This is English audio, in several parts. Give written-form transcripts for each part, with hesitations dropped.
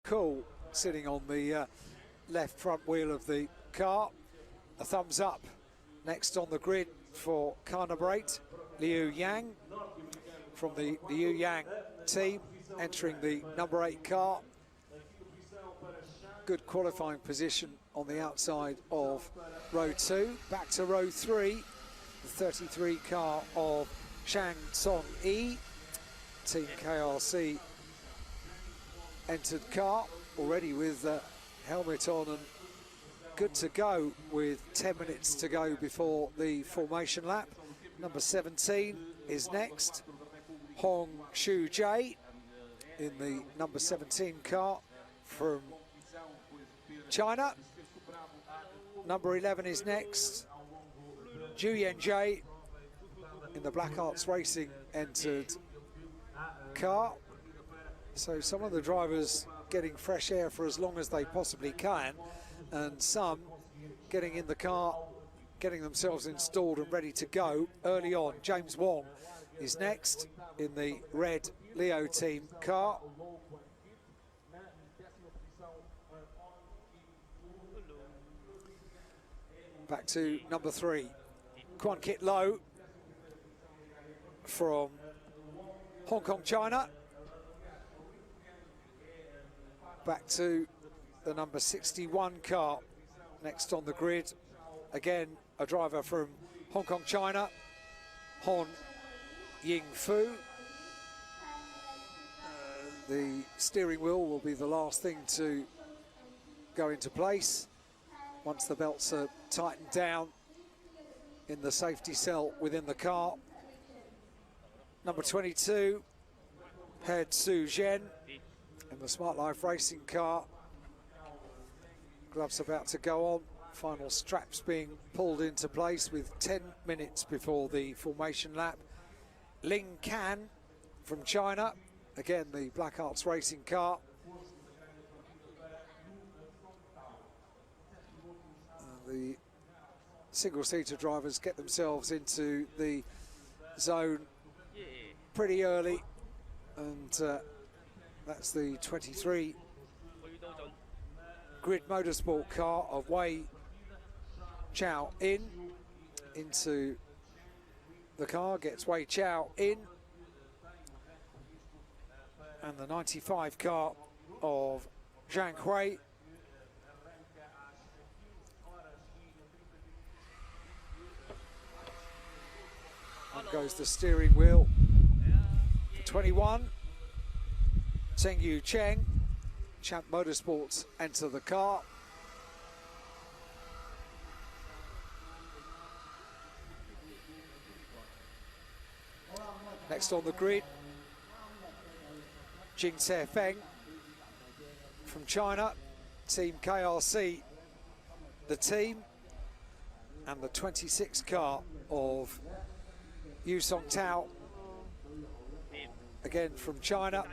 cool sitting on the left front wheel of the car. A thumbs up next on the grid for car number 8, Liu Yang from the Liu Yang team, entering the number 8 car. Good qualifying position on the outside of row 2. Back to row 3, the 33 car of Shang Tsung Yi, Team KRC entered car already with helmet on and good to go with 10 minutes to go before the formation lap. Number 17 is next, Hong Shu Jae in the number 17 car from China. Number 11 is next, Zhu Yanjie in the Black Arts Racing entered car. So some of the drivers getting fresh air for as long as they possibly can, and some getting in the car, getting themselves installed and ready to go early on. James Wong is next in the red Leo team car. Back to number 3, Quan Kit Lo from Hong Kong, China. Back to the number 61 car next on the grid. Again, a driver from Hong Kong, China, Hon Ying Fu. The steering wheel will be the last thing to go into place once the belts are tightened down in the safety cell within the car. Number 22, He Tzu Zhen in the Smart Life Racing car. Gloves about to go on. Final straps being pulled into place with 10 minutes before the formation lap. Ling Can from China, again the Black Arts Racing car. The single-seater drivers get themselves into the zone pretty early, and that's the 23 Grid Motorsport car of Wei Chow in into the car, gets Wei Chow in, and the 95 car of Zhang Hui. On goes the steering wheel. 21, Cheng Yu Cheng, Champ Motorsports enter the car. Next on the grid, Jing Se Feng from China, Team KRC, the team, and the 26 car of Yu Song Tao, again from China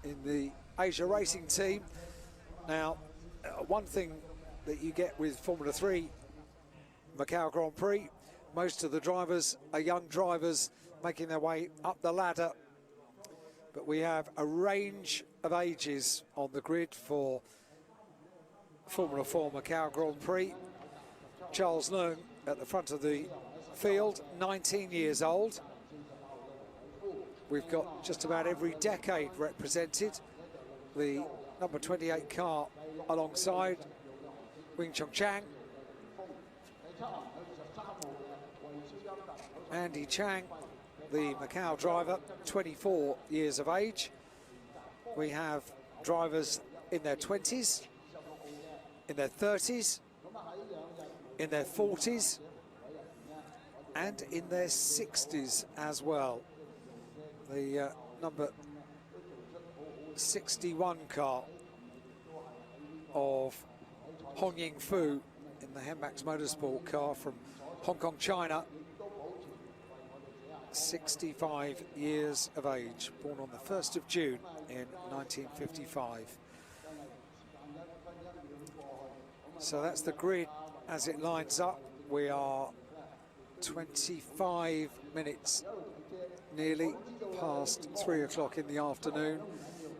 in the Asia Racing team. Now, one thing that you get with Formula 3 Macau Grand Prix, most of the drivers are young drivers making their way up the ladder, but we have a range of ages on the grid for Formula 4 Macau Grand Prix. Charles Leung at the front of the field, 19 years old. We've got just about every decade represented. The number 28 car alongside Wing Chong Chang, Andy Chang, the Macau driver, 24 years of age. We have drivers in their 20s, in their 30s, in their 40s, and in their 60s as well. The number 61 car of Hong Ying Fu in the Henmax Motorsport car from Hong Kong, China, 65 years of age, born on the 1st of June in 1955. So that's the grid as it lines up. We are 25 minutes nearly past 3 o'clock in the afternoon.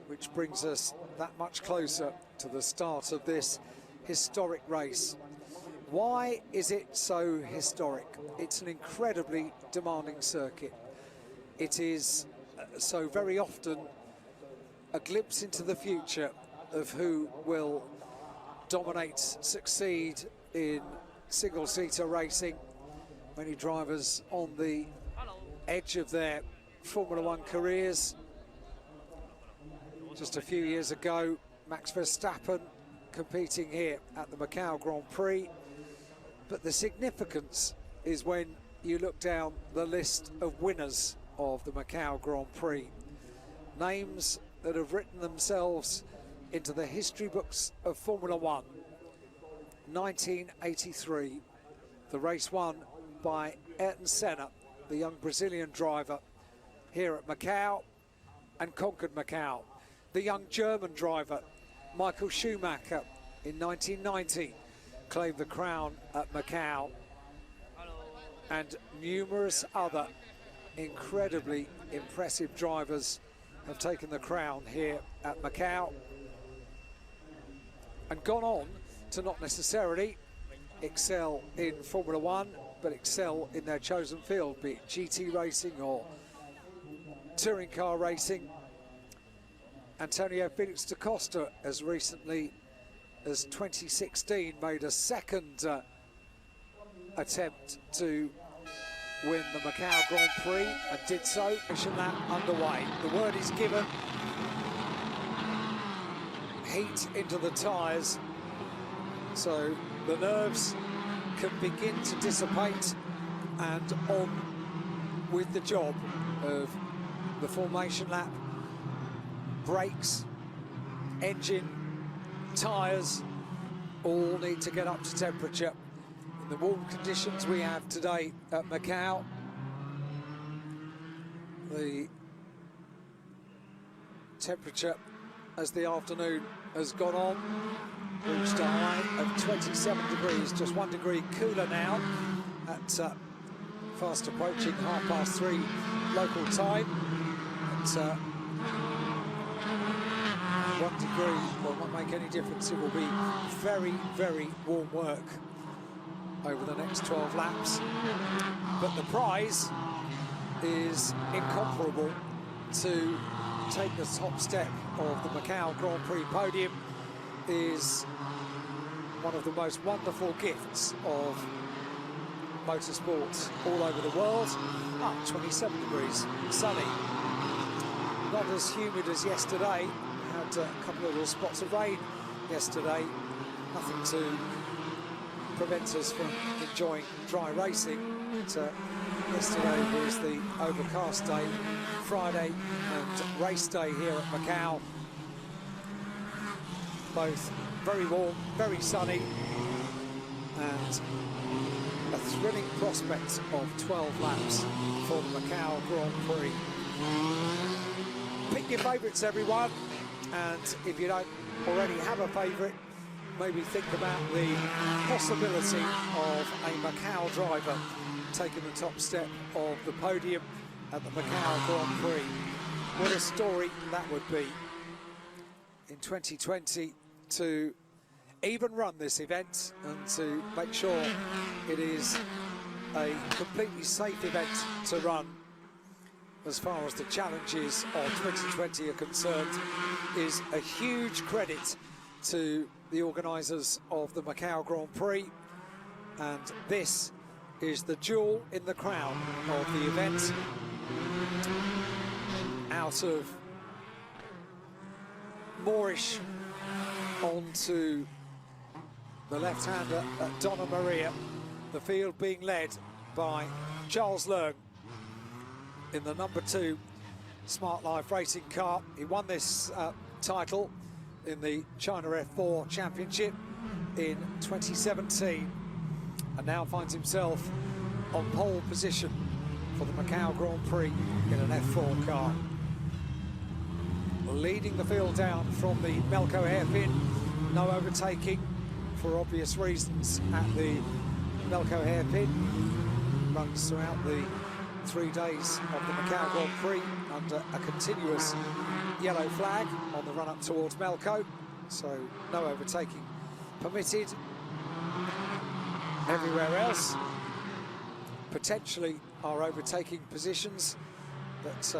which brings us that much closer to the start of this historic race. Why is it so historic? It's an incredibly demanding circuit. It is so very often a glimpse into the future of who will dominate, succeed in single-seater racing. Many drivers on the edge of their Formula One careers. Just a few years ago, Max Verstappen competing here at the Macau Grand Prix. But the significance is when you look down the list of winners of the Macau Grand Prix. Names that have written themselves into the history books of Formula One. 1983, the race won by Ayrton Senna, the young Brazilian driver, here at Macau, and conquered Macau. The young German driver, Michael Schumacher, in 1990, claimed the crown at Macau. And numerous other incredibly impressive drivers have taken the crown here at Macau and gone on to not necessarily excel in Formula One, but excel in their chosen field, be it GT racing or touring car racing. Antonio Felix da Costa, as recently as 2016, made a second attempt to win the Macau Grand Prix and did so. Mission lap underway. The word is given. Heat into the tyres, so the nerves can begin to dissipate, and on with the job of the formation lap. Brakes, engine, tyres all need to get up to temperature. In the warm conditions we have today at Macau, the temperature as the afternoon has gone on reached a high of 27 degrees, just 1 degree cooler now at fast approaching 3:30 local time. At 1 degree will not make any difference. It will be very, very warm work over the next 12 laps. But the prize is incomparable. To take the top step of the Macau Grand Prix podium is one of the most wonderful gifts of motorsports all over the world. 27 degrees, sunny. Not as humid as yesterday. Had a couple of little spots of rain yesterday. Nothing to prevent us from enjoying dry racing. But, yesterday was the overcast day, Friday and race day here at Macau. Both very warm, very sunny, and a thrilling prospect of 12 laps for the Macau Grand Prix. Pick your favourites, everyone, and if you don't already have a favourite, maybe think about the possibility of a Macau driver taking the top step of the podium at the Macau Grand Prix. What a story that would be in 2020 to even run this event and to make sure it is a completely safe event to run as far as the challenges of 2020 are concerned is a huge credit to the organisers of the Macau Grand Prix, and this is the jewel in the crown of the event. Out of Moorish onto the left-hander at Donna Maria, the field being led by Charles Leung in the #2 Smart Life racing car. He won this title in the China F4 Championship in 2017 and now finds himself on pole position for the Macau Grand Prix in an F4 car. Leading the field down from the Melco hairpin, no overtaking for obvious reasons at the Melco hairpin. Runs throughout the 3 days of the Macau Grand Prix under a continuous yellow flag on the run up towards Melco, so no overtaking permitted. Everywhere else potentially are overtaking positions, but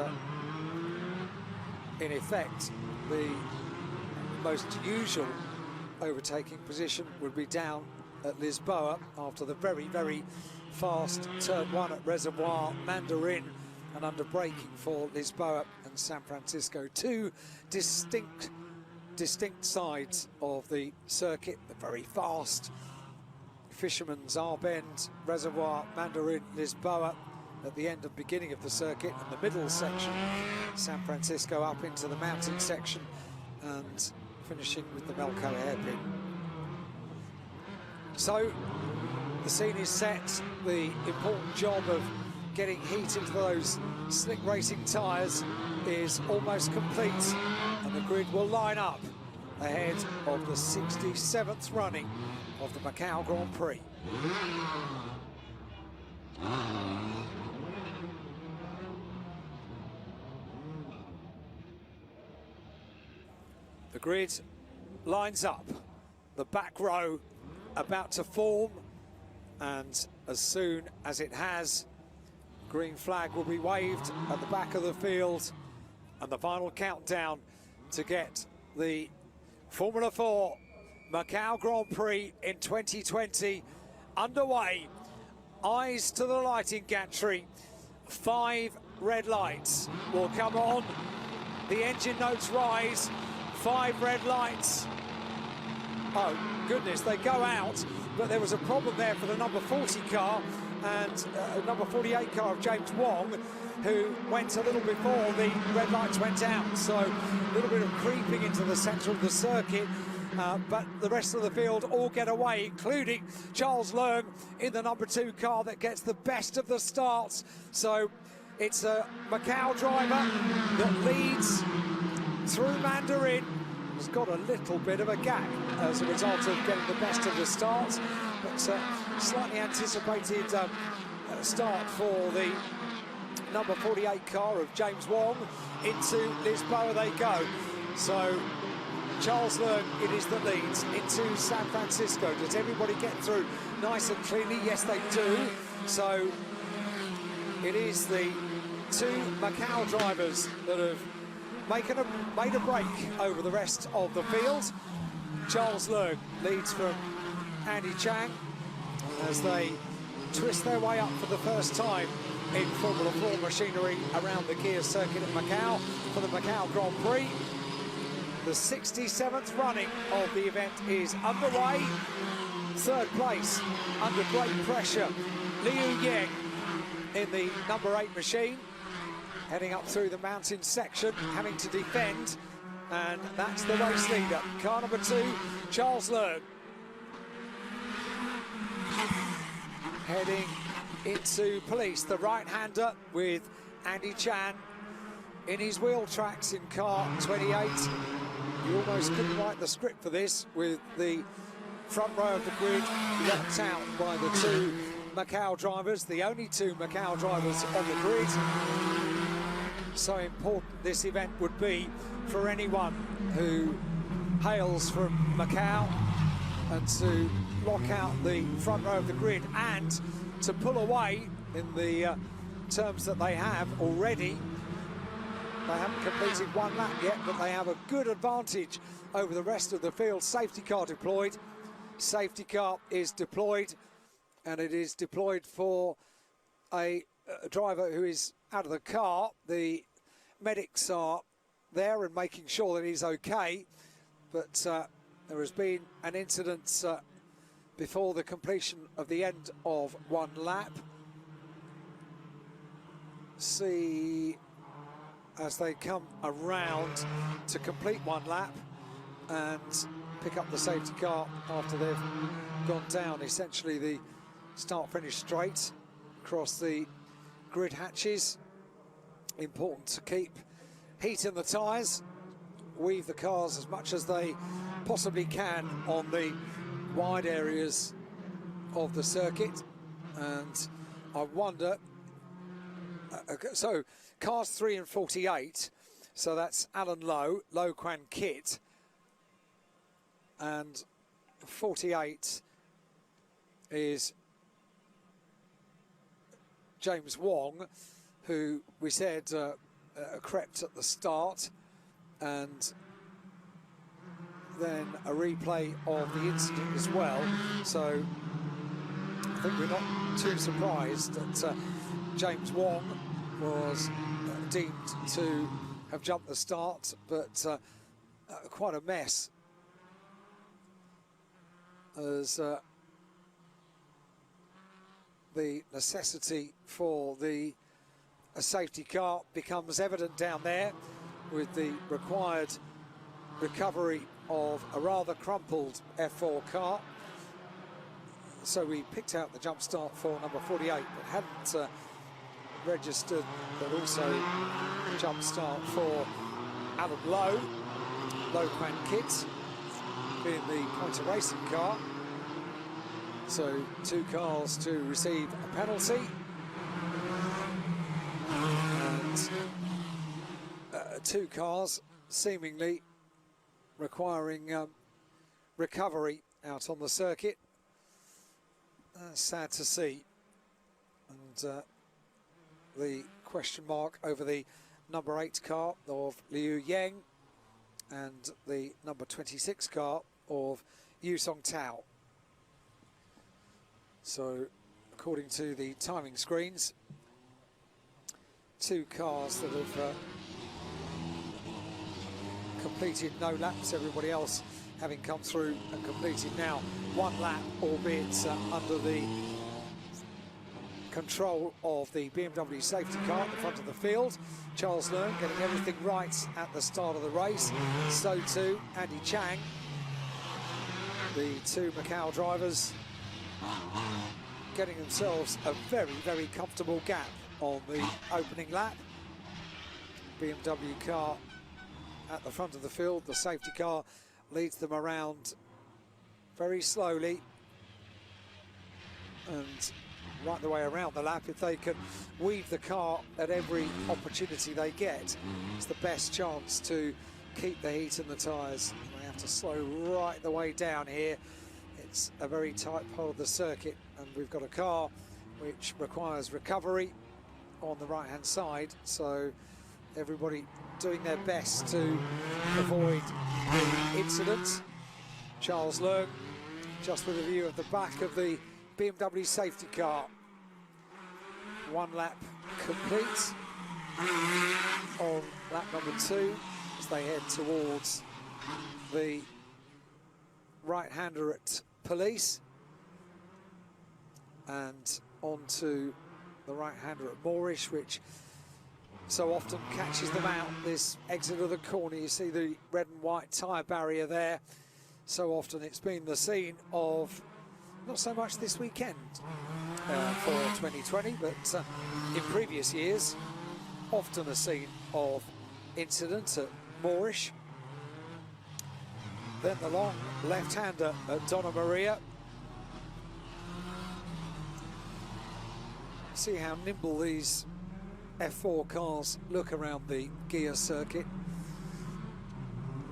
in effect the most usual overtaking position would be down at Lisboa after the very fast turn 1 at Reservoir, Mandarin, and under braking for Lisboa and San Francisco. Two distinct sides of the circuit, the very fast Fisherman's R-Bend, Reservoir, Mandarin, Lisboa at the end and beginning of the circuit, and the middle section, San Francisco up into the mountain section, and finishing with the Melco hairpin. So the scene is set. The important job of getting heat into those slick racing tyres is almost complete, and the grid will line up ahead of the 67th running of the Macau Grand Prix. The grid lines up, the back row about to form, and as soon as it has, green flag will be waved at the back of the field, and the final countdown to get the Formula 4 Macau Grand Prix in 2020 underway. Eyes to the lighting gantry. 5 red lights will come on. The engine notes rise. 5 red lights. Oh goodness, they go out, but there was a problem there for the number 40 car and number 48 car of James Wong, who went a little before the red lights went out. So a little bit of creeping into the centre of the circuit, but the rest of the field all get away, including Charles Leung in the number 2 car that gets the best of the starts. So it's a Macau driver that leads through Mandarin. Has got a little bit of a gap as a result of getting the best of the starts, but slightly anticipated start for the number 48 car of James Wong. Into Lisboa they go. So Charles Leung, it is that leads into San Francisco. Does everybody get through nice and cleanly? Yes, they do. So it is the 2 Macau drivers that have made a break over the rest of the field. Charles Leung leads from Andy Chang as they twist their way up for the first time in Formula 4 machinery around the Guia circuit at Macau for the Macau Grand Prix. The 67th running of the event is underway. 3rd place under great pressure, Liu Yang in the number 8 machine, heading up through the mountain section, having to defend, and that's the race leader. Car number 2, Charles Leung. Heading into police, the right-hander with Andy Chan in his wheel tracks in car 28. You almost couldn't write the script for this, with the front row of the grid locked out by the 2 Macau drivers, the only 2 Macau drivers on the grid. So important this event would be for anyone who hails from Macau, and to lock out the front row of the grid and to pull away in the terms that they have already. They haven't completed 1 lap yet, but they have a good advantage over the rest of the field. Safety car deployed. Safety car is deployed, and it is deployed for a driver who is out of the car. The medics are there and making sure that he's okay, but there has been an incident before the completion of the end of 1 lap. See, as they come around to complete 1 lap and pick up the safety car after they've gone down essentially the start-finish straight across the grid hatches. Important to keep heat in the tyres, weave the cars as much as they possibly can on the wide areas of the circuit, and I wonder So cars 3 and 48. So that's Alan Lowe, Low Quan Kit, and 48 is James Wong, who we said crept at the start, and then a replay of the incident as well. So I think we're not too surprised that James Wong was deemed to have jumped the start, but quite a mess as the necessity for a safety car becomes evident down there, with the required recovery of a rather crumpled F4 car. So we picked out the jump start for number 48, but hadn't registered that also jump start for Alan Lowe, Low Quan Kit, being the Pointer Racing car. So 2 cars to receive a penalty, and 2 cars seemingly requiring recovery out on the circuit. Sad to see. And the question mark over the number 8 car of Liu Yang and the number 26 car of Yu Song Tao. So according to the timing screens, 2 cars that have completed no laps, everybody else having come through and completed now 1 lap, albeit under the control of the BMW safety car at the front of the field. Charles Leung getting everything right at the start of the race. So too Andy Chang. The 2 Macau drivers getting themselves a very, very comfortable gap on the opening lap. BMW car at the front of the field. The safety car leads them around very slowly, and right the way around the lap, if they can weave the car at every opportunity they get, it's the best chance to keep the heat in the tyres. They have to slow right the way down here. It's a very tight part of the circuit, and we've got a car which requires recovery on the right hand side, so everybody doing their best to avoid the incident. Charles Leung just with a view of the back of the BMW safety car. 1 lap complete on lap number 2 as they head towards the right-hander at Police and onto the right-hander at Moorish, which so often catches them out. This exit of the corner, you see the red and white tyre barrier there. So often it's been the scene of, not so much this weekend for 2020, but in previous years, often a scene of incidents at Moorish. Then the long left-hander at Donna Maria. See how nimble these F4 cars look around the Guia circuit.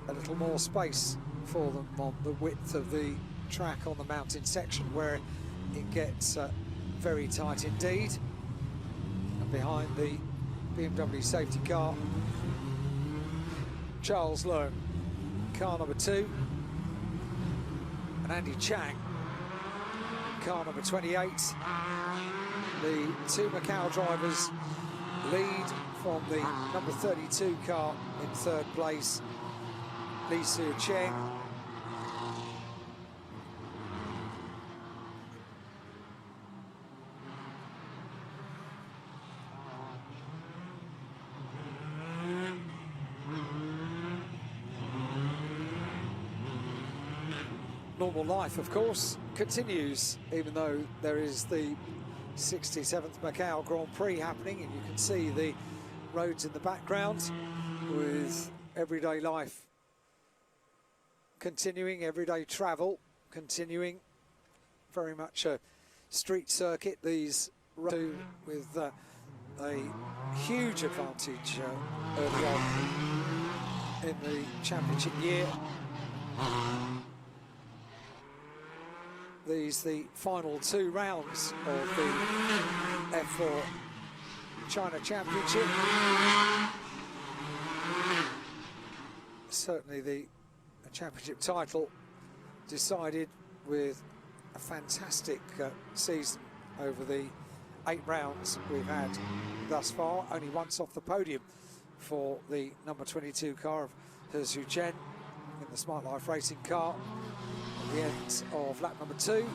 A little more space for them on the width of the track on the mountain section, where it gets very tight indeed. And behind the BMW safety car, Charles Leung, car number 2, and Andy Chang, car number 28. The 2 Macau drivers lead from the number 32 car in 3rd place, Li Su Cheng. Normal life, of course, continues, even though there is the 67th Macau Grand Prix happening, and you can see the roads in the background with everyday life continuing, everyday travel continuing. Very much a street circuit, these roads with a huge advantage early on in the championship year. These the final 2 rounds of the F4 China Championship. Certainly the championship title decided with a fantastic season over the 8 rounds we've had thus far. Only once off the podium for the number 22 car of He Zhu-jen in the Smart Life Racing car at the end of lap number 2,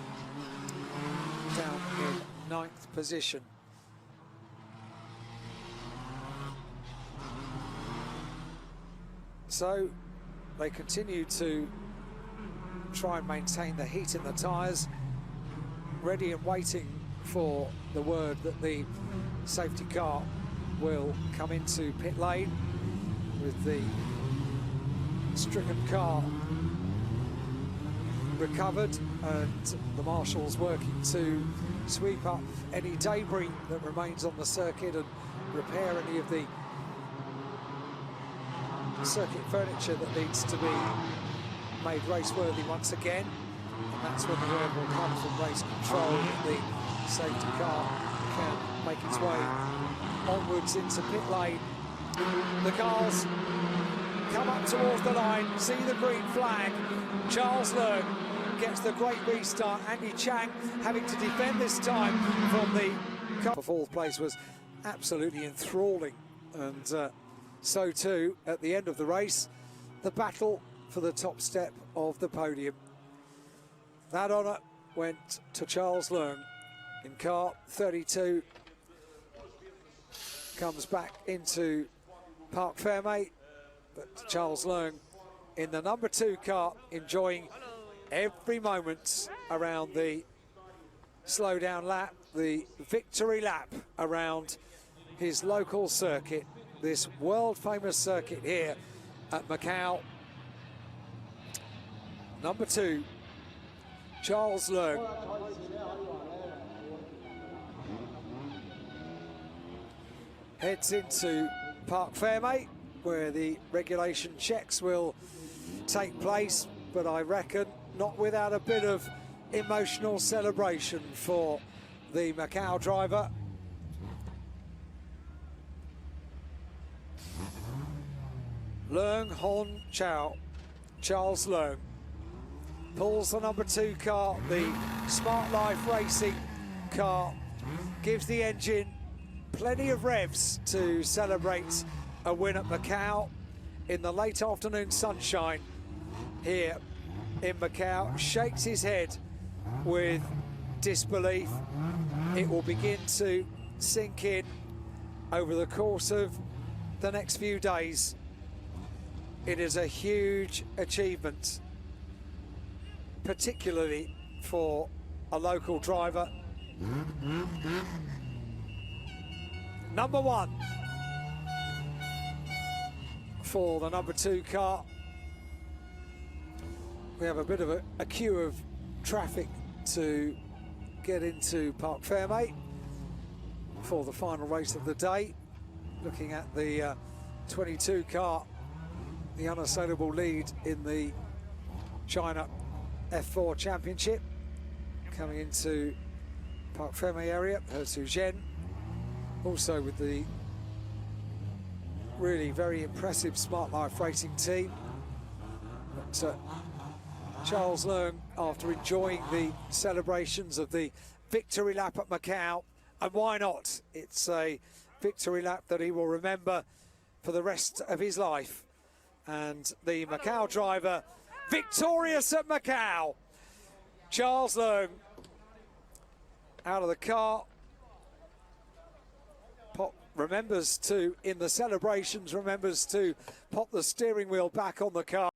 down in 9th position. So they continue to try and maintain the heat in the tyres, ready and waiting for the word that the safety car will come into pit lane, with the stricken car recovered and the marshals working to sweep up any debris that remains on the circuit and repair any of the circuit furniture that needs to be made race-worthy once again. And that's when the word will come from race control that the safety car can make its way onwards into pit lane. The cars come up towards the line, see the green flag. Charles Leung gets the great restart. Andy Chang having to defend this time from the car. The 4th place was absolutely enthralling, and so too at the end of the race, the battle for the top step of the podium. That honour went to Charles Leung in car 32. Comes back into Parc Fermé, but Charles Leung in the number 2 car, enjoying every moment around the slowdown lap, the victory lap around his local circuit, this world-famous circuit here at Macau. Number 2, Charles Leung. Heads into Parc Fermé, where the regulation checks will take place, but I reckon not without a bit of emotional celebration for the Macau driver. Leung Hon Chao, Charles Leung, pulls the number 2 car, the Smart Life Racing car, gives the engine plenty of revs to celebrate a win at Macau in the late afternoon sunshine here in Macau. Shakes his head with disbelief. It will begin to sink in over the course of the next few days. It is a huge achievement, particularly for a local driver. Number 1 for the number 2 car. We have a bit of a queue of traffic to get into Parc Fermé for the final race of the day. Looking at the 22 car, the unassailable lead in the China F4 Championship, coming into Parc Fermé area. He Zhu-jen also with the really very impressive Smart Life Racing team. But Charles Leung, after enjoying the celebrations of the victory lap at Macau, and why not? It's a victory lap that he will remember for the rest of his life. And the Macau driver victorious at Macau. Charles Leung out of the car. Remembers to, in the celebrations, remembers to pop the steering wheel back on the car.